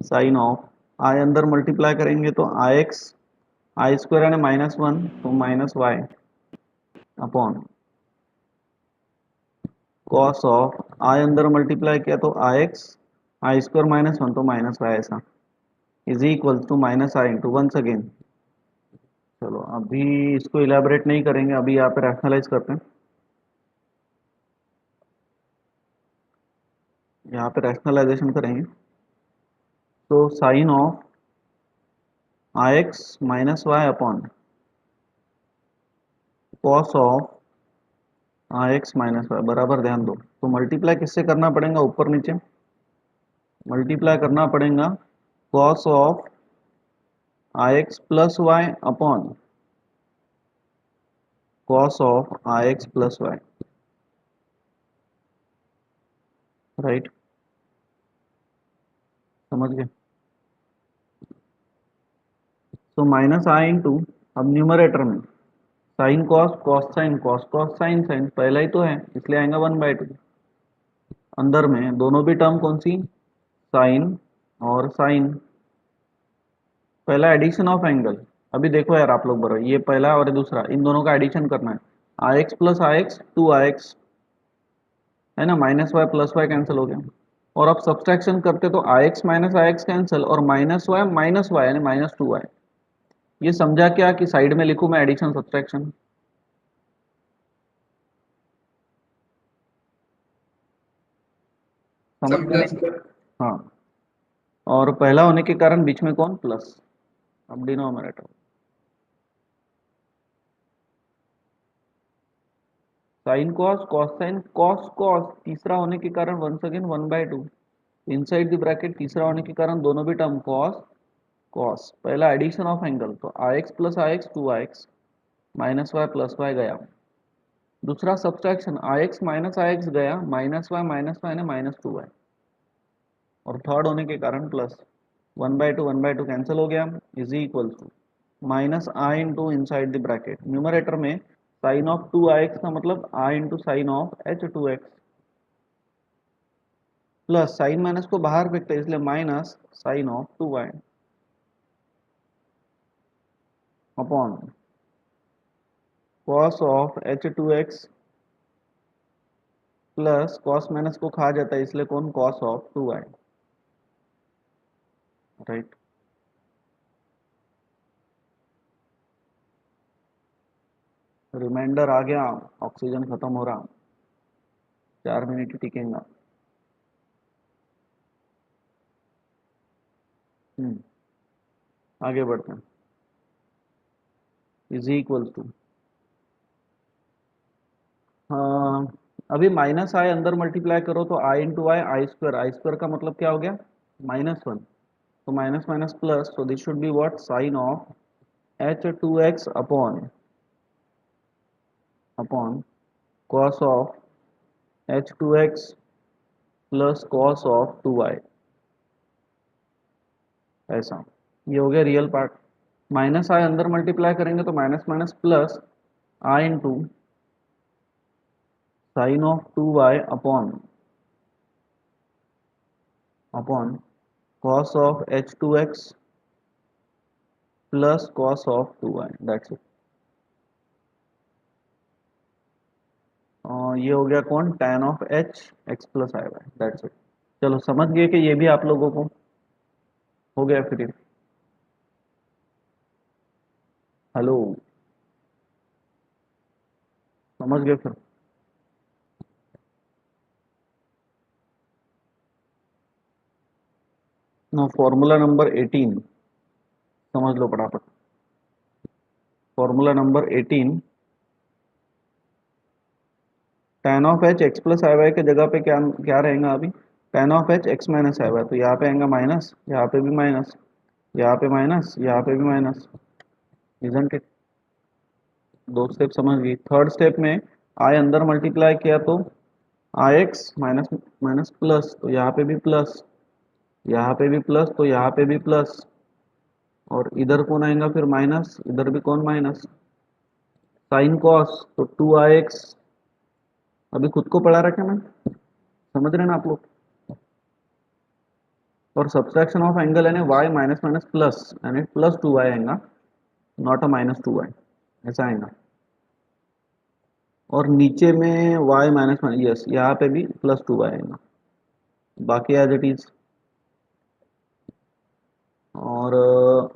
sine of i, अंदर मल्टीप्लाई करेंगे तो आई एक्स, आई स्क्वायर यानी -1 तो minus y upon cos of i, अंदर मल्टीप्लाई किया तो आई एक्स, आई स्क्वायर -1 तो माइनस वाई, ऐसा is equal to minus i into once again. चलो अभी इसको इलेबोरेट नहीं करेंगे, अभी यहाँ पे रैशनलाइज करते हैं। यहाँ पे रैशनलाइजेशन करेंगे, तो sine of i x minus y upon cos of i x minus y बराबर, ध्यान दो, तो मल्टीप्लाई किससे करना पड़ेगा? ऊपर नीचे मल्टीप्लाई करना पड़ेगा cos of i x plus y upon cos of i x plus y, right? समझ गए? तो माइनस आई इंटू, अब न्यूमरेटर में sine cos, cos sine, cos cos sine sine, पहला ही तो है इसलिए आएगा 1/2। अंदर में दोनों भी टर्म कौन सी? साइन और साइन, पहला एडिशन ऑफ एंगल। अभी देखो यार आप लोग बराबर, ये पहला और ये दूसरा, इन दोनों का एडिशन करना है, i x plus i x 2 i x, है ना, minus y plus y cancel हो गया। और अब सब्सट्रैक्शन करते तो i x minus i x cancel, और माइनस वाई यानी -2 वाई। ये समझा क्या कि साइड में लिखूं मैं एडिशन सब्सट्रैक्शन? समझ समझा गए? सर। हाँ, और पहला होने के कारण बीच में कौन? प्लस। अब denominator sine cos, cos sine, cos cos, तीसरा होने के कारण once again 1/2, inside the bracket, तीसरा होने के कारण दोनों भी टर्म कॉस कॉस, पहला एडिशन ऑफ एंगल तो i x plus i x 2 i x, minus y plus y गया, दूसरा subtraction i x minus i x गया, माइनस वाई ने -2 वाई, और थर्ड होने के कारण प्लस, 1/2 1/2 कैंसिल हो गया, is equal to minus i into inside the bracket, numerator में साइन ऑफ 2ix का मतलब आई into sine of h2x, plus sine minus को बाहर फेंकते हैं इसलिए minus sine of 2y upon cos of h2x plus cos minus को खा जाता है इसलिए कौन cos of 2y, right. Reminder आ गया, ऑक्सीजन खत्म हो रहा, 4 मिनट ही टिकेगा। आगे बढ़ते हैं। इज इक्वल टू, हाँ अभी माइनस आई अंदर मल्टीप्लाई करो तो आई इंटू आई स्क्वायर का मतलब क्या हो गया -1, तो minus minus plus, so this should be what sine of h2x upon cos of h2x plus cos of 2y, ऐसा। ये हो गया रियल पार्ट। माइनस आई अंदर मल्टीप्लाई करेंगे तो minus minus plus I into sine of 2y upon cos of h2x plus cos of 2y, that's it. और ये हो गया कौन tan of h x plus I Y, that's it. चलो समझ गए कि ये भी आप लोगों को हो गया फिर। हेलो, समझ गए फिर। नो फॉर्मूला नंबर 18 समझ लो फटाफट। Formula number 18, tan of h x plus I y के जगह पे क्या क्या रहेगा अभी, tan of h x minus I y, तो यहाँ पे आएगा माइनस, यहाँ पे भी माइनस, यहाँ पे माइनस, यहाँ पे भी माइनस, इजंट इट। 2 स्टेप समझ गई। थर्ड स्टेप में आई अंदर मल्टीप्लाई किया तो i x minus minus plus, तो यहाँ पे भी प्लस, यहाँ पे भी प्लस, तो यहाँ पे भी प्लस, और इधर कौन आएगा फिर माइनस, इधर भी कौन माइनस, साइन कॉस, तो 2ix, अभी खुद को पढ़ा रखा मैं, समझ रहे ना आप लोग। और सब्सट्रैक्शन ऑफ एंगल यानी y माइनस माइनस प्लस यानी प्लस 2y आएगा, नॉट अ माइनस 2y, ऐसा आएगा। और नीचे में y माइनस माइनस, यस यहाँ पे भी प्लस 2y आएगा, बाकी एज इट इज। और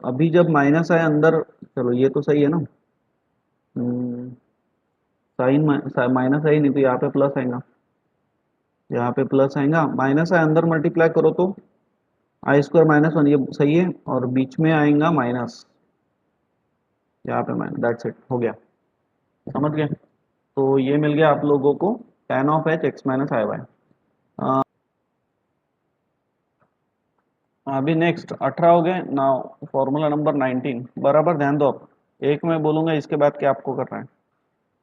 अभी जब माइनस आए अंदर, चलो ये तो सही है ना, साइन माइनस आई नहीं तो यहाँ पे प्लस आएगा, यहाँ पे प्लस आएगा, माइनस आए अंदर मल्टीप्लाई करो तो आई स्क्वायर -1, ये सही है, और बीच में आएगा माइनस, यहाँ पे माइनस, दैट्स इट, हो गया। समझ गए। तो ये मिल गया आप लोगों को tan of h x minus I y. अभी नेक्स्ट 18 हो गए। नाउ फॉर्मूला नंबर 19, बराबर ध्यान दो आप, एक मैं बोलूंगा इसके बाद क्या आपको करना है।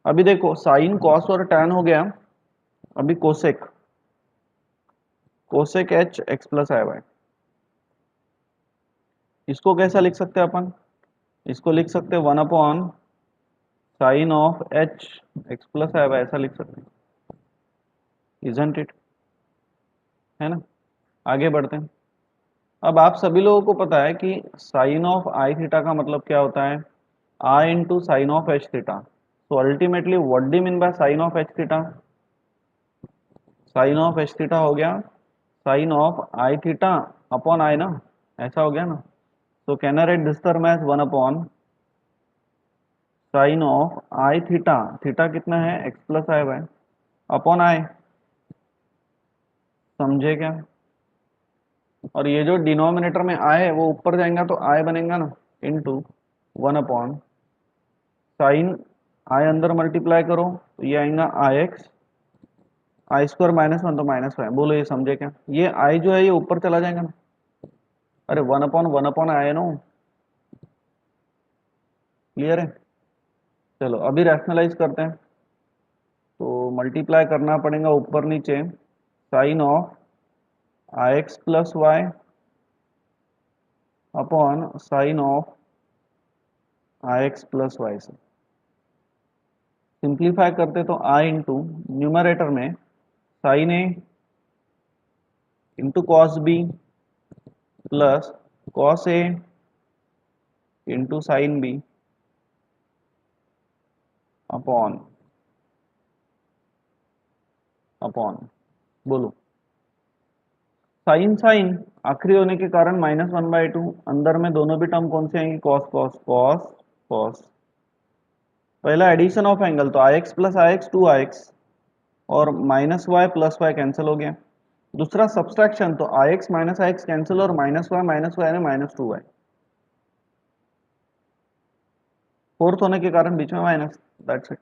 अभी देखो साइन कॉस और tan हो गया, अभी cosec, cosec h x plus आई वाई, इसको कैसा लिख सकते हैं अपन, इसको लिख सकते हैं 1 upon sine of h x plus I Y, ऐसा लिख सकते हैं, इजंट इट, है ना। आगे बढ़ते हैं। अब आप सभी लोगों को पता है कि साइन ऑफ आई थीटा का मतलब क्या होता है, आई into sine of H theta. So ultimately what do mean by sine of H theta, sine of H theta हो गया sine of I theta upon i ना, ऐसा हो गया ना। तो can I write this term as 1 upon sine of I theta, theta कितना है x plus I Y, upon i, समझे क्या। और ये जो डिनोमिनेटर में आई है वो ऊपर जाएगा तो आई बनेगा ना, इनटू 1 अपॉन साइन आई अंदर मल्टीप्लाई करो तो ये आएगा आई एक्स, आई स्क्वायर -1 तो -1, बोलो ये समझे क्या। ये आई जो है ये ऊपर चला जाएगा ना, अरे 1 अपॉन आई है ना, क्लियर है। चलो अभी रैशनलाइज करते हैं, तो मल्टीप्लाई करना पड़ेगा ऊपर नीचे, sine of i x plus y upon sine of i x plus y से। सिंप्लीफाई करते तो आई इंटू न्यूमरेटर में साइन ए into cos b plus cos ए इंटू साइन बी अपॉन बोलो साइन साइन आखिरी होने के कारण -1/2 अंदर में दोनों भी टर्म कौन से आएंगे कॉस कॉस कॉस कॉस। पहला एडिशन ऑफ एंगल तो i x plus i x 2 और -y प्लस वाई कैंसिल हो गया। दूसरा सब्सट्रैक्शन तो i x minus i x cancel और -y यानी -2y। फोर्थ होने के कारण बीच में माइनस। That's it.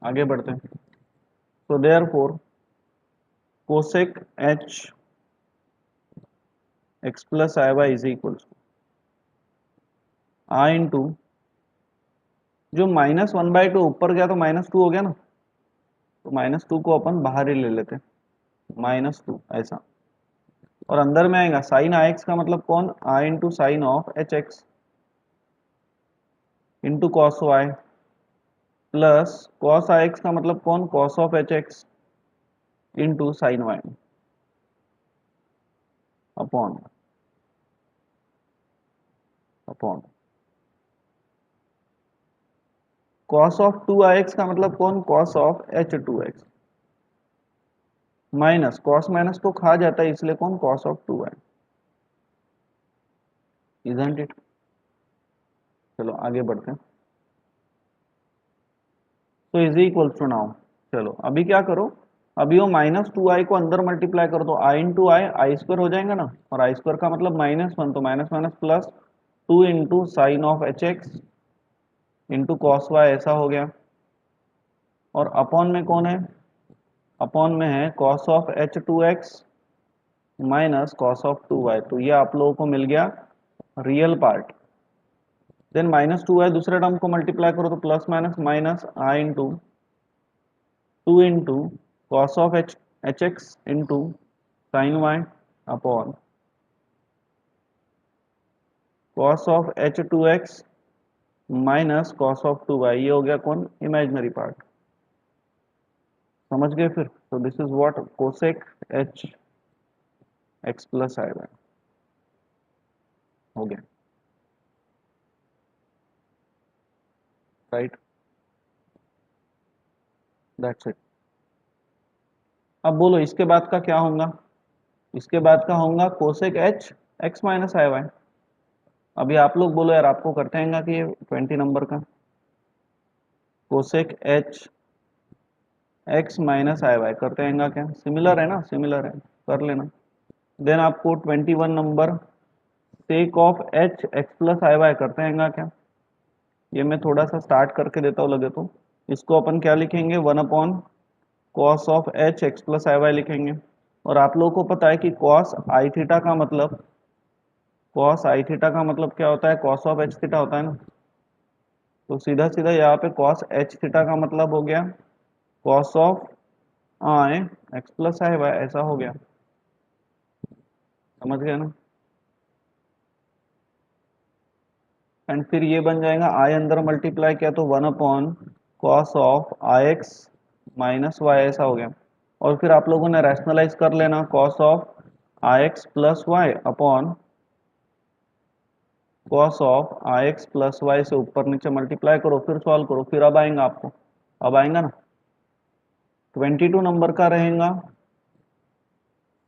आगे बढ़ते हैं। तो therefore cosec h x plus I y is equal to i into जो -1/2 ऊपर गया तो -2 हो गया ना, तो -2 को अपन बाहर ही ले लेते -2 ऐसा। और अंदर में आएगा साइन आई एक्स का मतलब कौन i into sine of h x into cos y plus cos i x का मतलब कौन cos of h x into sine y upon cos of 2 का मतलब कौन cos of h 2x minus cos minus तो खा जाता है इसलिए कौन cos of 2y। Isn't it. चलो आगे बढ़ते हैं। तो इज इक्वल टू नाउ चलो अभी क्या करो अभी वो -2i को अंदर मल्टीप्लाई करो तो i इंटू आई स्क्वायर हो जाएगा ना, और आई स्क्वायर का मतलब -1 तो minus plus 2 into sine of h x into cos y ऐसा हो गया। और अपॉन में कौन है अपॉन में है cos of h 2x minus cos of 2y। तो ये आप लोगों को मिल गया रियल पार्ट। देन -2y दूसरे टर्म को मल्टीप्लाई करो तो plus minus minus i into 2 into cos of h x into sine y upon cos of h 2x minus cos of 2y। ये हो गया कौन इमेजिनरी पार्ट। समझ गए फिर। तो this is what cosec h x plus I y हो गया राइट। That's it. अब बोलो इसके बाद का क्या होगा। इसके बाद का होगा कोसेक एच एक्स माइनस आई वाई। अभी आप लोग बोलो यार आपको करते हैं कि ये 20 नंबर का कोसेक एच एक्स माइनस आई वाई करते हैं क्या सिमिलर है ना, सिमिलर है कर लेना। देन आपको 21 number sec of h x plus I y करते हैं क्या। ये मैं थोड़ा सा स्टार्ट करके देता हूँ लगे तो। इसको अपन क्या लिखेंगे 1 upon cos of h x plus I y लिखेंगे। और आप लोगों को पता है कि कॉस आई थीटा का मतलब क्या होता है कॉस ऑफ एच थीटा होता है ना। तो सीधा सीधा यहाँ पे कॉस एच थीटा का मतलब हो गया cos of i x plus I Y ऐसा हो गया। समझ गया ना। एंड फिर ये बन जाएगा आई अंदर मल्टीप्लाई किया तो 1 upon cos of i x minus y ऐसा हो गया। और फिर आप लोगों ने रैशनलाइज कर लेना cos of i x plus y upon cos of i x plus y से ऊपर नीचे मल्टीप्लाई करो फिर सॉल्व करो फिर अब आएगा आपको। अब आएगा ना 22 नंबर का रहेगा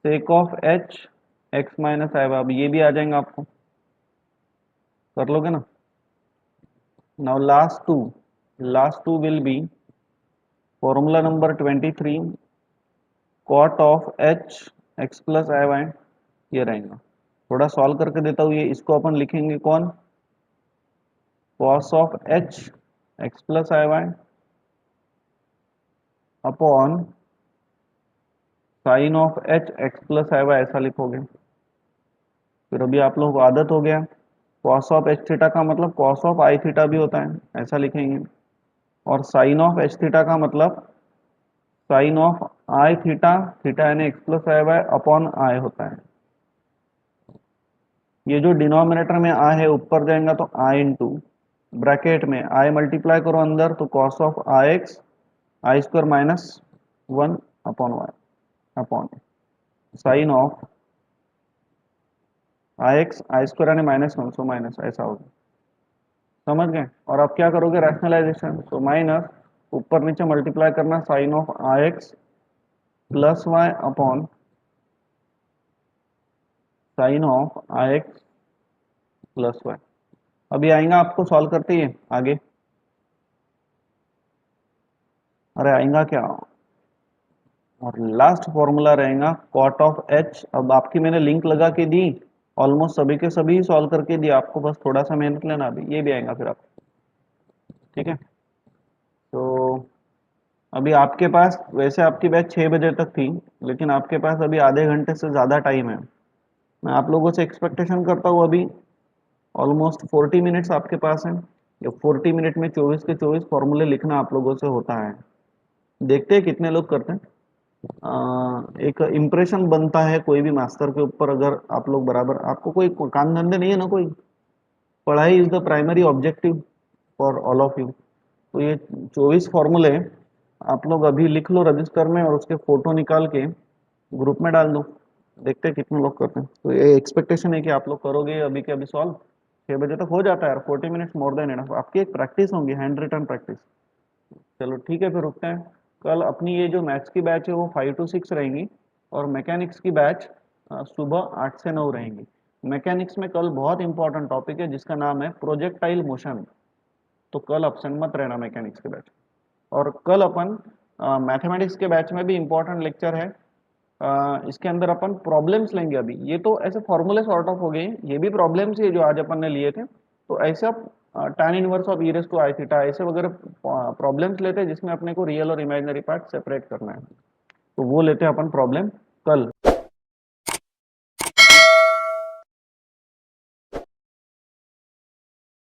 sec of h x minus I y. अब ये भी आ जाएगा आपको कर लोगे ना। Now last two will be formula number 23 cot of h x plus I y. ये रहेगा थोड़ा सॉल्व करके देता हूँ। ये इसको अपन लिखेंगे कौन cos of h x plus I Y upon sine of h x plus I Y ऐसा लिखोगे। फिर अभी आप लोगों को आदत हो गया कॉस ऑफ एच थीटा का मतलब कॉस ऑफ आई थीटा भी होता है ऐसा लिखेंगे। और साइन ऑफ एच थीटा का मतलब साइन ऑफ आई थीटा यानी x plus I Y upon i होता है। ये जो डिनोमिनेटर में आ है ऊपर जाएगा तो आई इंटू ब्रैकेट में आई मल्टीप्लाई करो अंदर तो cos of i x i square minus 1 upon y upon sine of i x i square यानी -1 सो माइनस ऐसा होगा, समझ गए। और आप क्या करोगे रैशनलाइजेशन, तो माइनस ऊपर नीचे मल्टीप्लाई करना sine of i x plus y upon sine of i x plus y. अभी आएगा आपको सॉल्व करते ही आगे, अरे आएगा क्या, और लास्ट फॉर्मूला रहेगा कॉट ऑफ एच। अब आपकी मैंने लिंक लगा के दी, ऑलमोस्ट सभी के सभी सॉल्व करके दिया, आपको बस थोड़ा सा मेहनत लेना, अभी ये भी आएगा फिर आपको, ठीक है। तो अभी आपके पास वैसे आपकी बैच 6 बजे तक थी, लेकिन आपके पास अभी आधे घंटे से ज़्यादा टाइम है। मैं आप लोगों से एक्सपेक्टेशन करता हूँ अभी ऑलमोस्ट 40 मिनट्स आपके पास हैं, या 40 मिनट में 24 के 24 फॉर्मूले लिखना आप लोगों से होता है। देखते हैं कितने लोग करते हैं। एक इम्प्रेशन बनता है कोई भी मास्टर के ऊपर, अगर आप लोग बराबर, आपको कोई काम धंधे नहीं है ना, कोई पढ़ाई is the primary objective for all of you. तो ये 24 फॉर्मूले आप लोग अभी लिख लो रजिस्टर में, और उसके फोटो निकाल के ग्रुप में डाल दो, देखते हैं कितने लोग करते हैं। तो ये एक्सपेक्टेशन है कि आप लोग करोगे अभी के अभी सॉल्व, 6 बजे तक हो जाता है यार, 40 मिनट्स मोर देन एनफ। आपकी एक प्रैक्टिस होगी, हैंड रिटन प्रैक्टिस। चलो ठीक है, फिर रुकते हैं। कल अपनी ये जो मैथ्स की बैच है वो 5 to 6 रहेंगी, और मैकेनिक्स की बैच सुबह 8 से 9 रहेंगी। मैकेनिक्स में कल बहुत इंपॉर्टेंट टॉपिक है जिसका नाम है प्रोजेक्टाइल मोशन, तो कल अब्सेंट मत रहना मैकेनिक्स के बैच। और कल अपन मैथमेटिक्स के बैच में भी इंपॉर्टेंट लेक्चर है, इसके अंदर अपन प्रॉब्लम्स लेंगे। अभी ये तो ऐसे फॉर्मूले सॉर्ट ऑफ हो गए, ये भी प्रॉब्लम्स ही है जो आज अपन ने लिए थे। तो ऐसे आप tan inverse of e raised to i theta ऐसे वगैरह प्रॉब्लम्स लेते हैं जिसमें अपने को रियल और इमेजिनरी पार्ट सेपरेट करना है, तो वो लेते हैं अपन प्रॉब्लम कल।